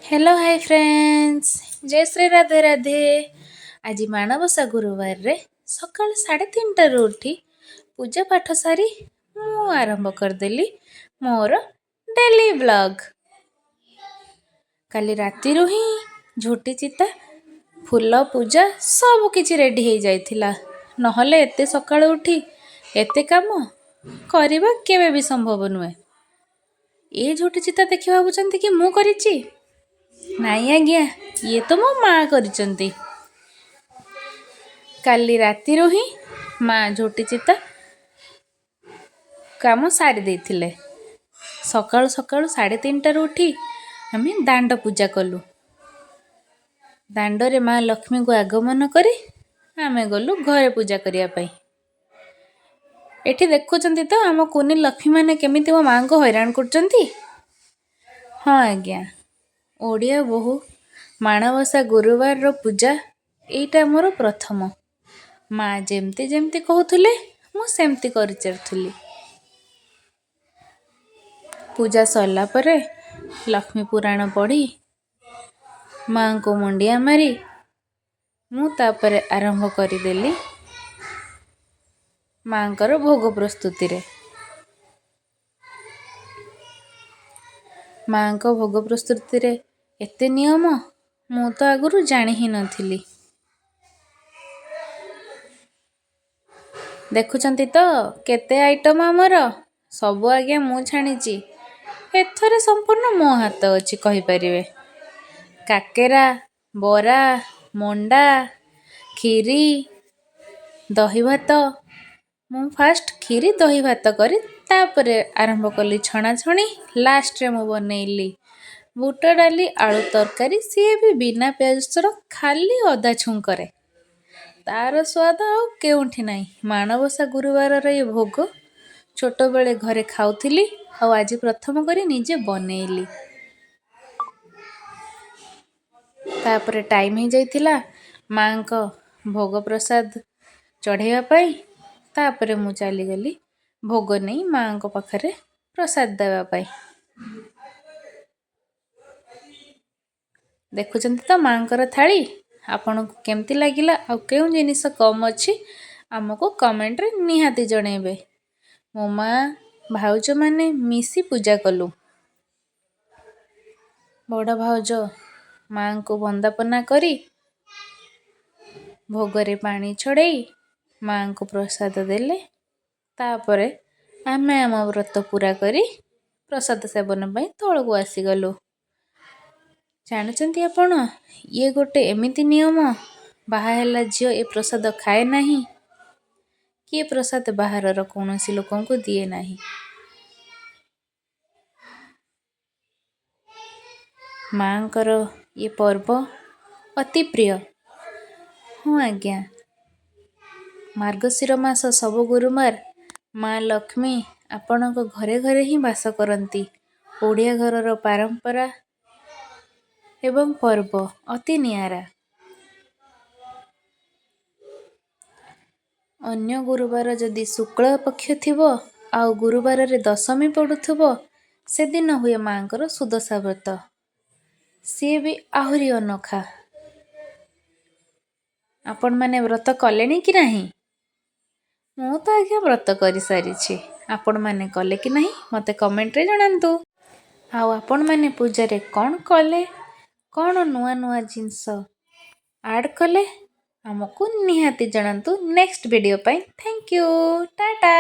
Hello hi friends जय श्री राधे राधे। आज माणबसा गुरुवार रे सकाल 3:30 उठी पूजा पाठ सारी मु आरंभ करदेली मोर डेली ब्लॉग। काली राति ही झोटी चिता फूल पूजा सब किछि रेडी हो जाइथिला। नहले एते सकाळ उठी एते काम करबा केबे भी संभव नुहे। ए झोटी चिता देखि भाबुचंती कि मु करिछि? नाई आज्ञा, ये तो मो माँ करिचंती। काली राति ही माँ झोटी चिता काम सारी देथिले। सकाळु सकाळु 3:30 उठी आमे दांड पूजा कलु। दांडरे माँ लक्ष्मी को आगमन करी आमे गलु घरे पूजा करिया पई। एठी देखुचंती तो आम कुनी लक्ष्मी माने केमिति मो माँ को हैरान करचंती। हाँ आज्ञा, ओडिया बहु माणबसा गुरुवार रो पूजा एइटा मोर प्रथम। माँ जेमती जेमती कहूथुले मु सेमती करि चलथुली। पूजा सरला परे लक्ष्मी पुराण पढ़ी माँ को मुंडिया मारी मु तापरे आरंभ करिदेली माँ कर भोग प्रस्तुति रे। माँ को भोग प्रस्तुति रे एते नियम मु तो आगुरु जानि ही नथिली। देखुचंती तो केते आइटम आमर सबु आज्ञा मु छाणीची। एथरे संपूर्ण मो हाथ अछि कहि परिबे। काकेरा, बरा, मंडा, खीरी, दही भात। मु फास्ट खीरी दही भात करी तापरे आरंभ कली छणा छणी। लास्ट रे मु बनेइली बुट डाली आलू तरकारी, सी भी बिना प्याज रसुण खाली अदा छुंकरे। तार स्वाद आउ केउठी नाही। माणबसा गुरुवार रे ये भोग छोट बेले घरे खाउथिली आउ आज प्रथम करी निजे बनेइली। तापरे टाइम ही जाइथिला माँ को भोग प्रसाद चढ़ेवा पई। तापरे मु चली गली भोग नहीं माँ को पाखरे प्रसाद देवा पई। देखुचंती तो माँ कर थाली आपन केमती लागिला आ केउ जिनिस कम अछि हमको कमेंट रे निहाती जणेबे। मो माँ भाउज माने मिसी पूजा कलु। बड़ भाउज माँ को वंदापना करी भोगरे पानी छड़ेई माँ को प्रसाद देले। तापरे आमे आम व्रत पूरा करी प्रसाद सेवन पई तळକୁ आसीगलु। जानुचंती आपण ये गोटे एमिति नियम बाहा हेला झियो ए प्रसाद खाए नाही कि ए प्रसाद बाहरर कौनसी लोकन को दिए नाही। माँ कर ये पर्व अति प्रिय। हाँ आज्ञा, मार्गशीर मास सब गुरुवार माँ लक्ष्मी आपणक घरे घरे ही बास करती। ओडिया घरर परंपरा एवं पर्व अति नियारा। अन्य गुरुवार जदि शुक्ल पक्ष थिबो आउ गुरुवार रे दशमी पड़ुथबो से दिन हुए माँ कर सुदशा व्रत। सी भी आहुरी अनोखा। आपण माने व्रत कलेनी कि नाही? मु तो आज्ञा व्रत करि सारिछि। आपण माने कले कि नाही मते कमेंट रे जणांतु। आउ आपण माने पूजा रे कोन कले कोन नुआ नुआ जिंस ऐड कले हमको निहाती जणांतु नेक्स्ट वीडियो पई। Thank you, Tata.